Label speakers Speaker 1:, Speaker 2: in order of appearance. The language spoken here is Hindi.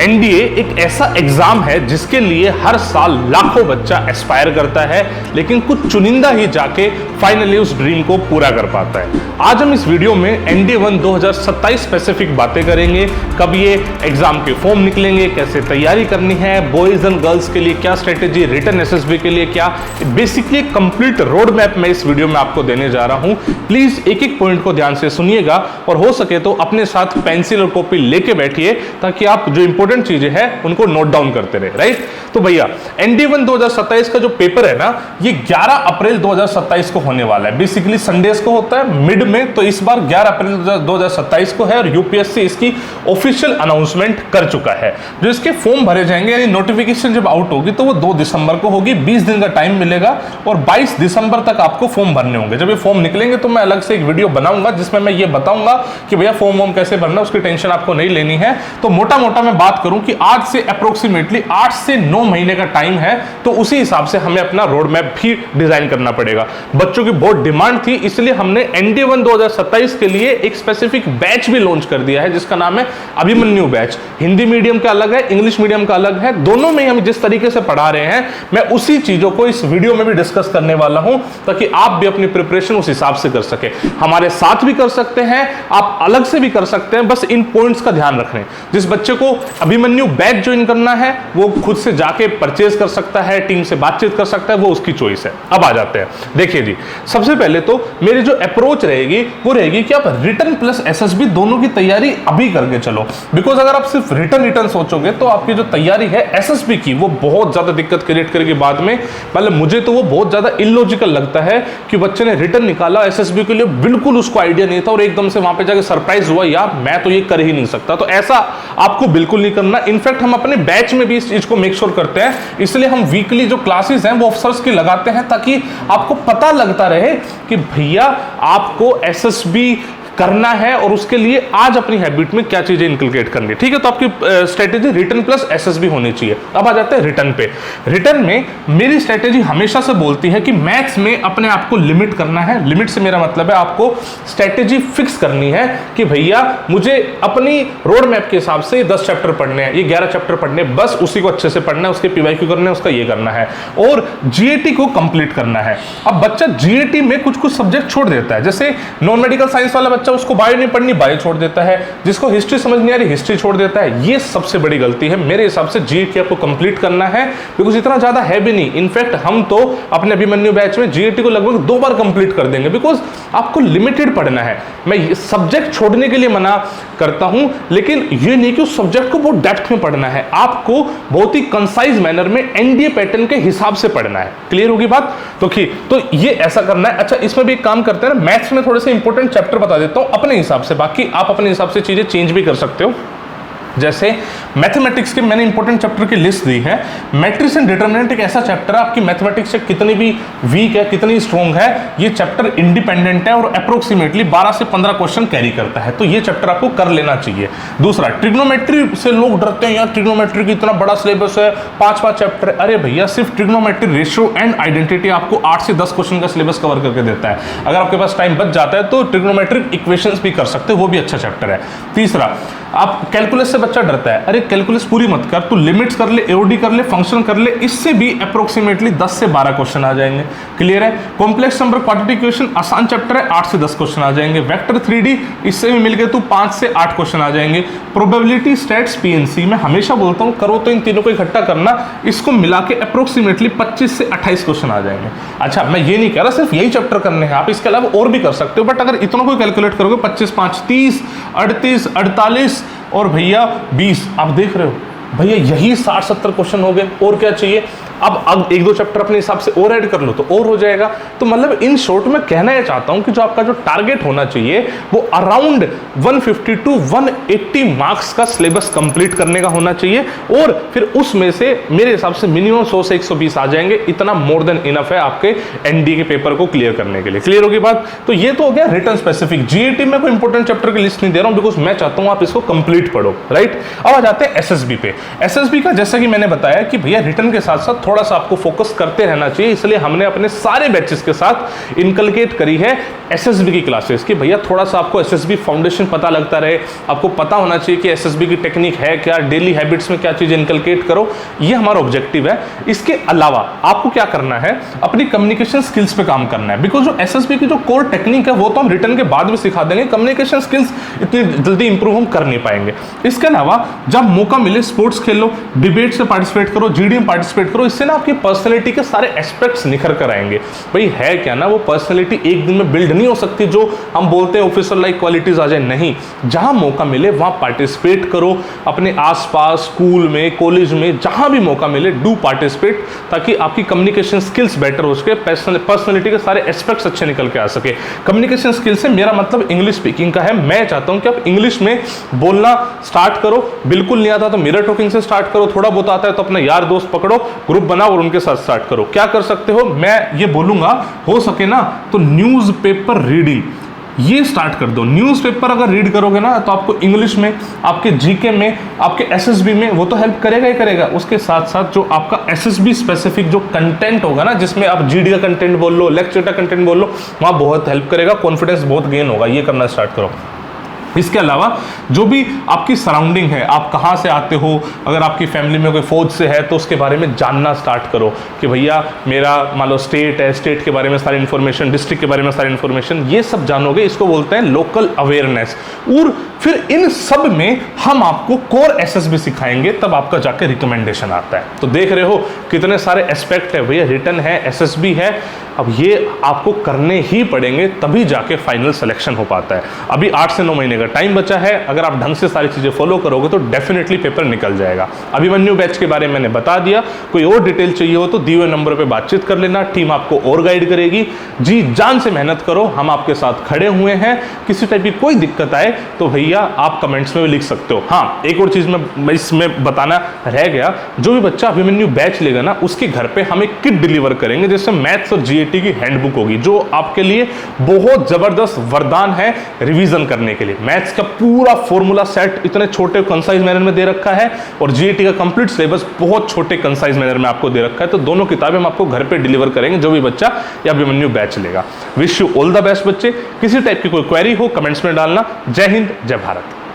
Speaker 1: एनडीए एक ऐसा एग्जाम है जिसके लिए हर साल लाखों बच्चा एस्पायर करता है, लेकिन कुछ चुनिंदा ही जाके फाइनली उस ड्रीम को पूरा कर पाता है। आज हम इस वीडियो में एनडीए 1 2027 स्पेसिफिक बातें करेंगे। कब ये एग्जाम के फॉर्म निकलेंगे, कैसे तैयारी करनी है, बॉयज एंड गर्ल्स के लिए क्या स्ट्रेटेजी, रिटन एसएसबी के लिए क्या, बेसिकली कंप्लीट रोड मैप मैं इस वीडियो में आपको देने जा रहा हूं। प्लीज एक एक पॉइंट को ध्यान से सुनिएगा और हो सके तो अपने साथ पेंसिल और कॉपी लेके बैठिए ताकि आप जो इंपॉर्टेंट चीजें हैं उनको नोट डाउन करते रहे। राइट, तो भैया एनडीए 1 2027 का जो पेपर है ना, ये 11 अप्रैल 2027 को होने वाला है। बेसिकली संडेज को होता है मिड में, तो इस बार 11 अप्रैल 2027 को है और यूपीएससी इसकी ऑफिशियल अनाउंसमेंट कर चुका है। जो इसके फॉर्म भरे जाएंगे यानी नोटिफिकेशन जब आउट होगी तो वो 2 दिसंबर को होगी। 20 दिन का टाइम मिलेगा और 22 दिसंबर तक आपको फॉर्म भरने होंगे। जब ये फॉर्म निकलेंगे तो मैं अलग से एक वीडियो बनाऊंगा जिसमें मैं ये बताऊंगा कि भैया फॉर्म कैसे भरना, उसकी टेंशन आपको नहीं लेनी है। तो मोटा मोटा मैं बात करूं कि आज से अप्रोक्सीमेटली 8 से 9 महीने का टाइम है, तो उसी हिसाब से हमें अपना रोड मैप भी डिजाइन करना पड़ेगा। बच्चों की बहुत डिमांड थी, इसलिए हमने एनडीए 1 2027 के लिए एक स्पेसिफिक बैच भी लॉन्च कर दिया है जिसका नाम है अभिमन्यु बैच। हिंदी मीडियम का अलग है, इंग्लिश मीडियम का अलग है, दोनों में हम जिस तरीके से पढ़ा रहे हैं मैं उसी चीजों को इस वीडियो में भी डिस्कस करने वाला हूं ताकि आप भी अपनी प्रिपरेशन उस हिसाब से कर सके। हमारे साथ भी कर सकते हैं, आप अलग से भी कर सकते हैं, बस इन पॉइंट्स का ध्यान रखें। जिस बच्चे को अभिमन्यु बैच ज्वाइन करना है वो खुद से जाके परचेज कर सकता है, टीम से बातचीत कर सकता है, वो उसकी चॉइस है। अब आ जाते हैं, देखिए जी, सबसे पहले तो मेरी जो अप्रोच रहेगी वो रहेगी कि आप रिटन प्लस एसएसबी दोनों की तैयारी अभी करके चलो। बिकॉज अगर आप सिर्फ रिटन सोचोगे तो आपकी जो तैयारी है एसएसबी की वो बहुत ज्यादा दिक्कत क्रिएट करेगी बाद में। मतलब मुझे तो वो बहुत ज्यादा इलॉजिकल लगता है कि बच्चे ने रिटन निकाला एसएसबी के लिए, बिल्कुल उसको आइडिया नहीं था और एकदम से वहां पे जाके सरप्राइज हुआ, यार मैं तो ये कर ही नहीं सकता। तो ऐसा आपको बिल्कुल नहीं करना। इनफैक्ट हम अपने बैच में भी इस चीज को मेक श्योर करते हैं, इसलिए हम वीकली जो क्लासेस हैं वो ऑफिसर्स की लगाते हैं ताकि आपको पता लगता रहे कि भैया आपको एसएसबी करना है और उसके लिए आज अपनी हैबिट में क्या चीजें इनकलकेट करनी है। ठीक है, तो आपकी स्ट्रेटेजी रिटन प्लस एसएसबी होनी चाहिए। अब आ जाते हैं रिटन पे। रिटन में मेरी स्ट्रेटेजी हमेशा से बोलती है कि मैथ्स में अपने आप को लिमिट करना है। लिमिट से मेरा मतलब है आपको स्ट्रेटेजी फिक्स करनी है कि भैया मुझे अपनी रोड मैप के हिसाब से 10 चैप्टर पढ़ने हैं, ये 11 चैप्टर पढ़ने, बस उसी को अच्छे से पढ़ना है, उसके पीवाईक्यू करने हैं, उसका ये करना है और जीएटी को कंप्लीट करना है। अब बच्चा जीएटी में कुछ सब्जेक्ट छोड़ देता है, जैसे नॉन मेडिकल साइंस वाला बच्चा उसको बायो नहीं पढ़नी, बायो छोड़ देता है, जिसको हिस्ट्री समझ नहीं आ रही हिस्ट्री छोड़ देता है। ये सबसे बड़ी गलती है मेरे हिसाब से। जीएटी आपको कंप्लीट करना है बिकॉज इतना ज्यादा है भी नहीं। इनफैक्ट हम तो अपने अभिमन्यु बैच में जीएटी को लगभग 2 बार कंप्लीट कर देंगे बिकॉज आपको लिमिटेड पढ़ना है। मैं सब्जेक्ट छोड़ने के लिए मना करता हूं, लेकिन ये नहीं कि उस सब्जेक्ट को बहुत डेप्थ में पढ़ना है, आपको बहुत ही कंसाइज मैनर में एनडीए पैटर्न के हिसाब से पढ़ना है। क्लियर होगी बात? तो ये ऐसा करना है। अच्छा, इसमें भी एक काम करते हैं ना, मैथ्स में थोड़े से इंपॉर्टेंट चैप्टर बता देता हूं अपने हिसाब से, बाकी आप अपने हिसाब से चीजें चेंज भी कर सकते हो। जैसे मैथमेटिक्स के मैंने इंपॉर्टेंट चैप्टर की लिस्ट दी है। मैट्रिक्स एंड डिटरमिनेंट एक ऐसा चैप्टर है, आपकी मैथमेटिक्स से कितनी भी वीक है, कितनी स्ट्रॉन्ग है, ये चैप्टर इंडिपेंडेंट है और अप्रोक्सीमेटली 12 से 15 क्वेश्चन कैरी करता है, तो ये चैप्टर आपको कर लेना चाहिए। दूसरा, ट्रिग्नोमेट्री से लोग डरते हैं, यार ट्रिग्नोमेट्री की इतना बड़ा सिलेबस है, 5 चैप्टर। अरे भैया, सिर्फ ट्रिग्नोमेट्री, रेशियो एंड आइडेंटिटी आपको 8 से 10 क्वेश्चन का सिलेबस कवर करके देता है। अगर आपके पास टाइम बच जाता है तो ट्रिग्नोमेट्रिक इक्वेशंस भी कर सकते हो, वो भी अच्छा चैप्टर है। तीसरा, आप कैलकुलस से बच्चा डरता है, अरे कैलकुलस पूरी मत कर, तू लिमिट्स कर ले, एओडी कर ले, फंक्शन कर ले, इससे भी अप्रोक्सीमेटली 10 से 12 क्वेश्चन आ जाएंगे। क्लियर है? कॉम्प्लेक्स नंबर क्वाड्रेटिक इक्वेशन आसान चैप्टर है, 8 से 10 क्वेश्चन आ जाएंगे। वेक्टर 3D, इससे भी मिलके तू 5 से 8 क्वेश्चन आ जाएंगे। प्रोबेबिलिटी, स्टैट्स, पीएनसी, मैं हमेशा बोलता हूं करो तो इन तीनों को इकट्ठा करना, इसको मिला के अप्रोक्सीमेटली 25 से 28 क्वेश्चन आ जाएंगे। अच्छा, मैं ये नहीं कह रहा सिर्फ यही चैप्टर करने हैं, आप इसके अलावा और भी कर सकते हो, बट अगर इतना कोई कैलकुलेट करोगे 25 5 30 38 48 और भैया 20, आप देख रहे हो भैया यही 60-70 क्वेश्चन हो गए, और क्या चाहिए? अब 1-2 चैप्टर अपने हिसाब से और ऐड कर लो तो और हो जाएगा। तो मतलब इन शॉर्ट में कहना ये चाहता हूं कि जो आपका जो टारगेट होना चाहिए वो अराउंड 150 टू 180 मार्क्स का सिलेबस कंप्लीट करने का होना चाहिए और फिर उसमें से मेरे हिसाब से मिनिमम 100 से 120 आ जाएंगे। इतना मोर देन इनफ है आपके एनडीए के पेपर को क्लियर करने के लिए। क्लियर होगी बात? तो ये तो हो गया रिटन स्पेसिफिक। जीएटी में कोई इंपॉर्टेंट चैप्टर की लिस्ट नहीं दे रहा हूं बिकॉज मैं चाहता हूं आप इसको कंप्लीट पढ़ो। राइट, अब आ जाते हैं एसएसबी पे। एसएसबी का जैसा कि मैंने बताया कि भैया रिटन के साथ साथ थोड़ा सा आपको फोकस करते रहना चाहिए। इसलिए हमने अपने सारे बैचेस के साथ इनकलकेट करी है एसएसबी की क्लासेस कि भैया थोड़ा सा आपको एसएसबी फाउंडेशन पता लगता रहे, आपको पता होना चाहिए कि एसएसबी की टेक्निक है क्या, डेली हैबिट्स में क्या चीजें इनकलकेट करो, ये हमारा ऑब्जेक्टिव है। इसके अलावा आपको क्या करना है, अपनी कम्युनिकेशन स्किल्स पे काम करना है, बिकॉज जो एसएसबी की जो कोर टेक्निक है वो तो हम रिटर्न के बाद भी सिखा देंगे, कम्युनिकेशन स्किल्स इतनी जल्दी इंप्रूव हम कर नहीं पाएंगे। इसके अलावा जब मौका मिले स्पोर्ट्स खेलो, डिबेट से पार्टिसिपेट करो, जीडी में पार्टिसिपेट करो, इससे ना आपकी पर्सनैलिटी के सारे एस्पेक्ट्स निखर कर आएंगे। भाई है क्या ना, वो पर्सनैलिटी एक दिन में बिल्ड नहीं हो सकती जो हम बोलते हैं ऑफिसर लाइक क्वालिटीज आ जाए, नहीं। जहां मौका मिले वहां पार्टिसिपेट करो, अपने आसपास स्कूल में कॉलेज में जहां भी मौका मिले डू पार्टिसिपेट, ताकि आपकी कम्युनिकेशन स्किल्स बेटर हो सके, पर्सनैलिटी के सारे एस्पेक्ट्स अच्छे निकल के आ सके। कम्युनिकेशन स्किल से मेरा मतलब इंग्लिश स्पीकिंग का है। मैं चाहता हूं कि आप इंग्लिश में बोलना स्टार्ट करो, बिल्कुल नहीं आता तो मिरर टॉकिंग से स्टार्ट करो, थोड़ा बहुत आता है तो अपना यार दोस्त पकड़ो, ग्रुप बनाओ और उनके साथ स्टार्ट करो। क्या कर सकते हो, मैं ये बोलूंगा हो सके ना तो न्यूज़पेपर रीडिंग ये स्टार्ट कर दो। न्यूज़पेपर अगर रीड करोगे ना तो आपको इंग्लिश में, आपके जीके में, आपके एसएसबी में वो तो हेल्प करेगा ही करेगा। उसके साथ साथ जो आपका एसएसबी स्पेसिफिक जो कंटेंट होगा ना, जिसमें आप जीडी का कंटेंट बोल लो, लेक्चर का कंटेंट बोल लो, वहाँ बहुत हेल्प करेगा, कॉन्फिडेंस बहुत गेन होगा। ये करना स्टार्ट करो। इसके अलावा जो भी आपकी सराउंडिंग है, आप कहाँ से आते हो, अगर आपकी फैमिली में कोई फौज से है तो उसके बारे में जानना स्टार्ट करो कि भैया मेरा मान लो स्टेट है, स्टेट के बारे में सारी इन्फॉर्मेशन, डिस्ट्रिक्ट के बारे में सारी इन्फॉर्मेशन, ये सब जानोगे, इसको बोलते हैं लोकल अवेयरनेस। और फिर इन सब में हम आपको कोर एसएसबी सिखाएंगे, तब आपका जाके रिकमेंडेशन आता है। तो देख रहे हो कितने सारे एस्पेक्ट है भैया, रिटर्न है, एसएसबी है, अब ये आपको करने ही पड़ेंगे तभी जाके फाइनल सिलेक्शन हो पाता है। अभी 8 से 9 महीने का टाइम बचा है, अगर आप ढंग से सारी चीजें फॉलो करोगे तो डेफिनेटली पेपर निकल जाएगा। अभिमन्यु बैच के बारे में मैंने बता दिया, कोई और डिटेल चाहिए हो तो दिए हुए नंबर पे बातचीत कर लेना, टीम आपको और गाइड करेगी। जी जान से मेहनत करो, हम आपके साथ खड़े हुए हैं। किसी टाइप की कोई दिक्कत आए तो भैया आप कमेंट्स में भी लिख सकते हो। हाँ, एक और चीज मैं इसमें बताना रह गया, जो भी बच्चा अभिमन्यु बैच लेगा ना उसके घर पे हम एक किट डिलीवर करेंगे जिससे मैथ्स और जीएटी की हैंडबुक होगी, जो आपके लिए बहुत जबरदस्त वरदान है रिवीजन करने के लिए। मैथ्स का पूरा फॉर्मूला सेट इतने छोटे कंसाइज मैनर में दे रखा है और जीएटी का कंप्लीट सिलेबस बहुत छोटे कंसाइज मैनर में आपको दे रखा है। तो दोनों किताबें हम आपको घर पे डिलीवर करेंगे जो भी बच्चा या अभिमन्यु बैच लेगा। Wish you all the best बच्चे। किसी टाइप की कोई क्वेरी हो कमेंट्स में डालना। जय हिंद, जय भारत।